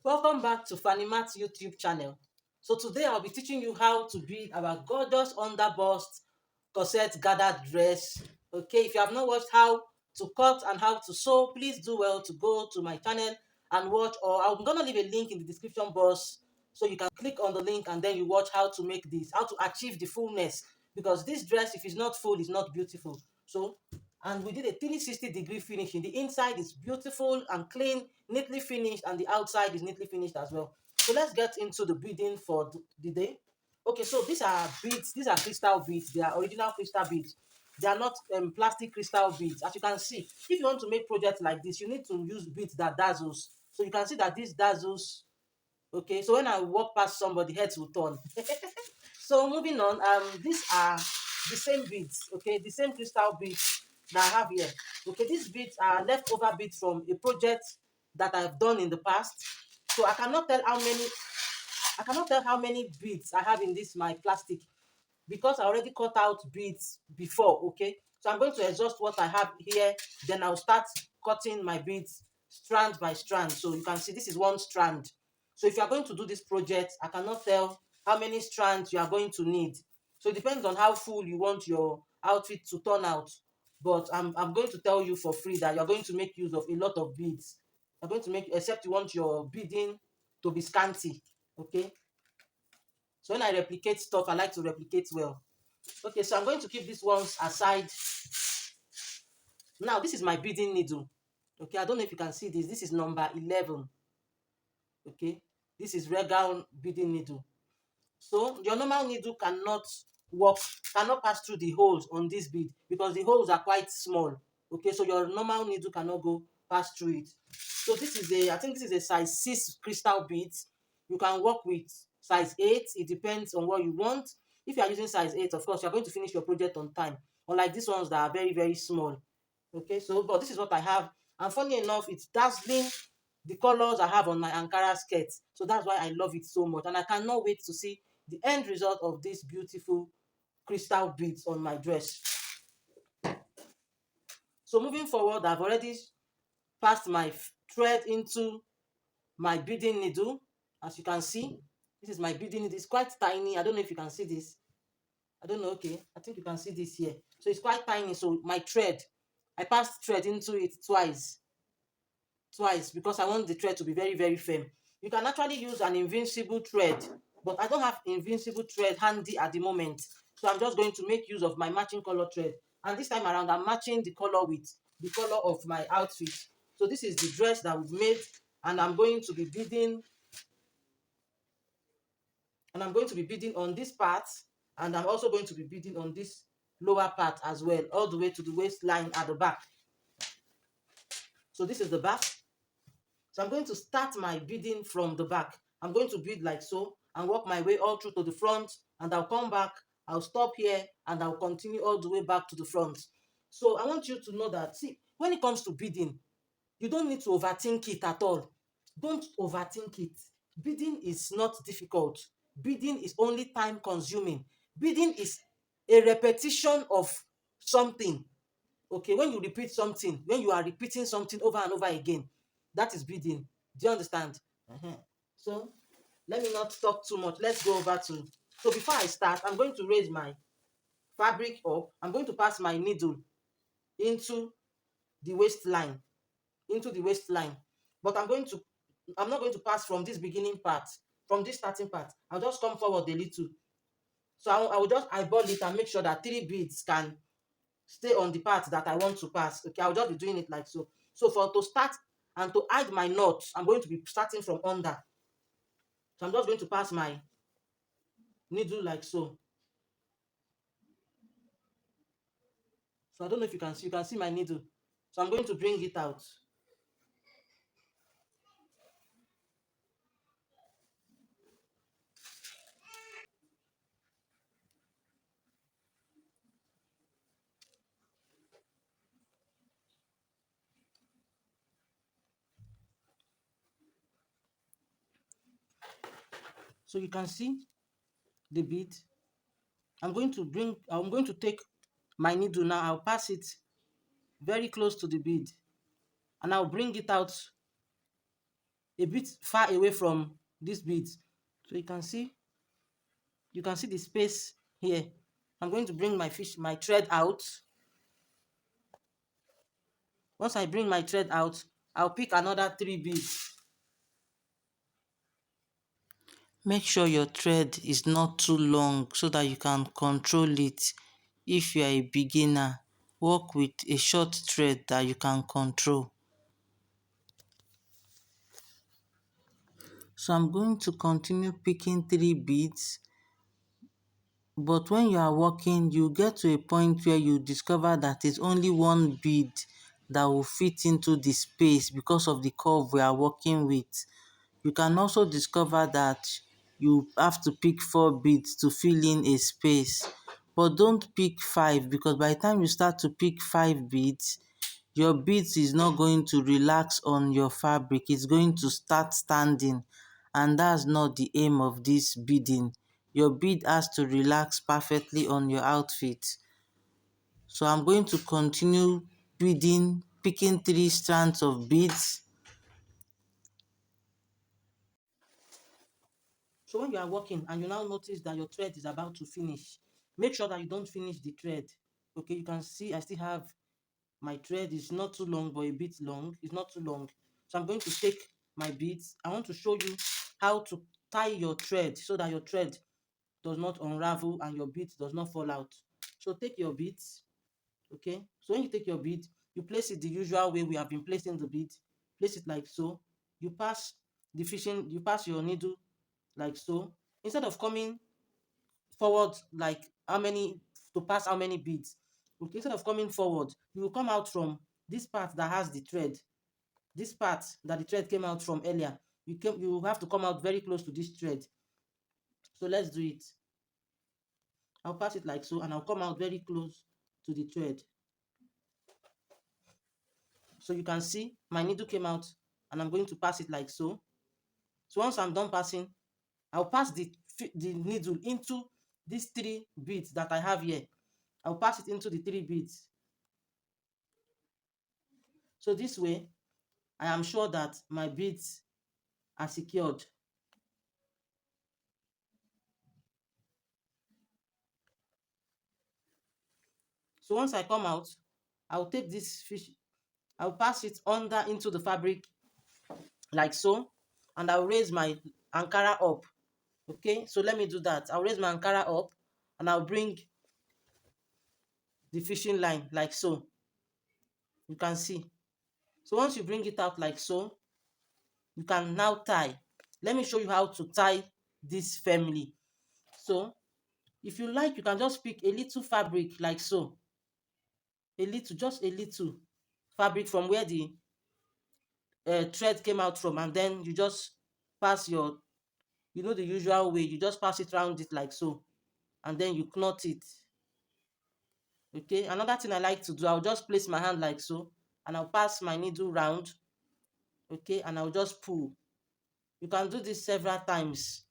Welcome back to Fanny Matt's YouTube channel. So today I'll be teaching you how to bead our gorgeous underbust corset gathered dress. Okay, if you have not watched how to cut and how to sew, please do well to go to my channel and watch, or I'm gonna leave a link in the description box so you can click on the link and then you watch how to make this, how to achieve the fullness, because this dress, if it's not full, is not beautiful. So, and we did a 360-degree finishing. The inside is beautiful and clean, neatly finished, and the outside is neatly finished as well. So let's get into the beading for the day. Okay, so these are beads. These are crystal beads. They are original crystal beads. They are not plastic crystal beads. As you can see, if you want to make projects like this, you need to use beads that dazzles. So you can see that this dazzles. Okay, so when I walk past somebody, heads will turn. So moving on, these are the same beads. Okay, the same crystal beads that I have here. Okay, these beads are leftover beads from a project that I've done in the past. So I cannot tell how many beads I have in this my plastic, because I already cut out beads before. Okay, so I'm going to exhaust what I have here, then I'll start cutting my beads strand by strand. So you can see this is one strand. So if you are going to do this project, I cannot tell how many strands you are going to need. So it depends on how full you want your outfit to turn out. But I'm going to tell you for free that you're going to make use of a lot of beads. You're going to make, except you want your beading to be scanty. Okay, so when I replicate stuff, I like to replicate well. Okay, so I'm going to keep these ones aside. Now, this is my beading needle. Okay, I don't know if you can see this. This is number 11. Okay, this is regal beading needle. So your normal needle cannot pass through the holes on this bead because the holes are quite small. Okay, so your normal needle cannot go pass through it. So I think this is a size 6 crystal beads. You can work with size 8. It depends on what you want. If you are using size 8, of course, you're going to finish your project on time. Unlike these ones that are very, very small. Okay, so but this is what I have. And funny enough, it's dazzling the colors I have on my Ankara skirt. So that's why I love it so much. And I cannot wait to see the end result of these beautiful crystal beads on my dress. So moving forward, I've already passed my thread into my beading needle. As you can see, this is my beading needle. It's quite tiny. I don't know if you can see this. I don't know. Okay, I think you can see this here. So it's quite tiny. So my thread, I passed thread into it twice because I want the thread to be very, very firm. You can actually use an invincible thread, but I don't have invincible thread handy at the moment. So I'm just going to make use of my matching color thread. And this time around, I'm matching the color with the color of my outfit. So this is the dress that we've made, and I'm going to be beading, on this part, and I'm also going to be beading on this lower part as well, all the way to the waistline at the back. So this is the back. So I'm going to start my beading from the back. I'm going to bead like so and work my way all through to the front, and I'll come back, I'll stop here, and I'll continue all the way back to the front. So I want you to know that, see, when it comes to beading, you don't need to overthink it at all. Don't overthink it. Beading is not difficult. Beading is only time consuming. Beading is a repetition of something. Okay, when you repeat something, when you are repeating something over and over again, that is beading. Do you understand? So let me not talk too much. Let's go over to, so before I start, I'm going to raise my fabric up. I'm going to pass my needle into the waistline, but I'm not going to pass from this beginning part, from this starting part. I'll just come forward a little. So I will just eyeball it and make sure that 3 beads can stay on the part that I want to pass. Okay, I'll just be doing it like so. So for to start and to hide my knot, I'm going to be starting from under. So I'm just going to pass my needle like so. So I don't know if you can see my needle. So I'm going to bring it out. So you can see the bead. I'm going to take my needle now. I'll pass it very close to the bead, and I'll bring it out a bit far away from this beads. So you can see the space here. I'm going to bring my thread out. Once I bring my thread out, I'll pick another 3 beads. Make sure your thread is not too long so that you can control it. If you are a beginner, work with a short thread that you can control. So I'm going to continue picking 3 beads, but when you are working, you get to a point where you discover that it's only 1 bead that will fit into the space because of the curve we are working with. You can also discover that you have to pick 4 beads to fill in a space, but don't pick 5, because by the time you start to pick 5 beads, your beads is not going to relax on your fabric, it's going to start standing, and that's not the aim of this beading. Your bead has to relax perfectly on your outfit. So I'm going to continue beading, picking 3 strands of beads. So when you are working and you now notice that your thread is about to finish, make sure that you don't finish the thread. Okay, you can see I still have my thread is not too long, but a bit long. It's not too long. So I'm going to take my beads. I want to show you how to tie your thread so that your thread does not unravel and your beads does not fall out. So take your beads, okay? So when you take your bead, you place it the usual way we have been placing the bead. Place it like so. You pass your needle like so. Instead of coming forward like how many to pass how many beads, okay, instead of coming forward, you will come out from this part that has the thread, this part that the thread came out from earlier. You have to come out very close to this thread. So let's do it. I'll pass it like so, and I'll come out very close to the thread. So you can see my needle came out, and I'm going to pass it like so. So once I'm done passing, I'll pass the needle into these 3 beads that I have here. I'll pass it into the 3 beads. So this way, I am sure that my beads are secured. So once I come out, I'll take this fish, I'll pass it under into the fabric like so, and I'll raise my Ankara up. Okay, so let me do that. I'll raise my Ankara up, and I'll bring the fishing line like so. You can see. So once you bring it out like so, you can now tie. Let me show you how to tie this firmly. So if you like, you can just pick a little fabric like so. A little, just a little fabric from where the thread came out from, and then you just pass your, the usual way, you just pass it around it like so, and then you knot it. Okay, another thing I like to do, I'll just place my hand like so, and I'll pass my needle round. Okay, and I'll just pull. You can do this several times.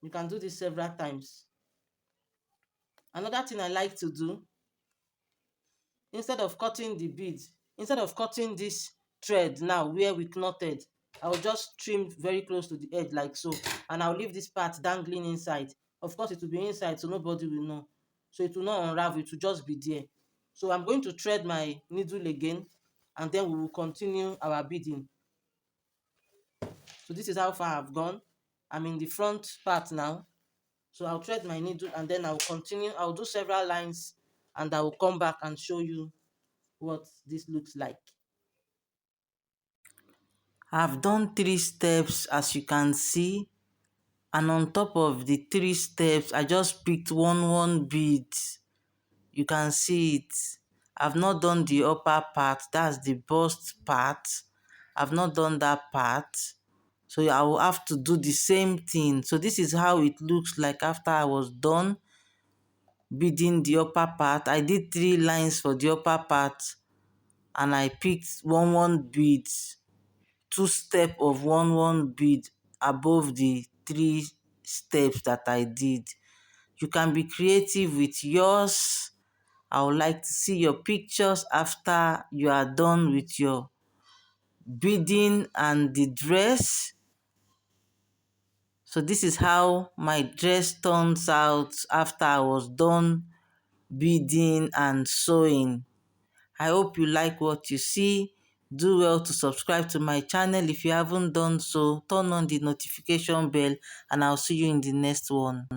You can do this several times. Another thing I like to do, instead of cutting the beads, instead of cutting this thread now where we knotted, I'll just trim very close to the edge like so, and I'll leave this part dangling inside. Of course, it will be inside, so nobody will know. So it will not unravel, it will just be there. So I'm going to thread my needle again, and then we will continue our beading. So this is how far I've gone. I'm in the front part now. So I'll thread my needle, and then I'll continue. I'll do several lines, and I will come back and show you what this looks like. I've done 3 steps, as you can see, and on top of the 3 steps, I just picked one bead. You can see it. I've not done the upper part, that's the bust part. I've not done that part. So I will have to do the same thing. So this is how it looks like after I was done beading the upper part. I did 3 lines for the upper part, and I picked one bead, 2 steps of one bead above the 3 steps that I did. You can be creative with yours. I would like to see your pictures after you are done with your beading and the dress. So this is how my dress turns out after I was done beading and sewing. I hope you like what you see. Do well to subscribe to my channel if you haven't done so. Turn on the notification bell and I'll see you in the next one.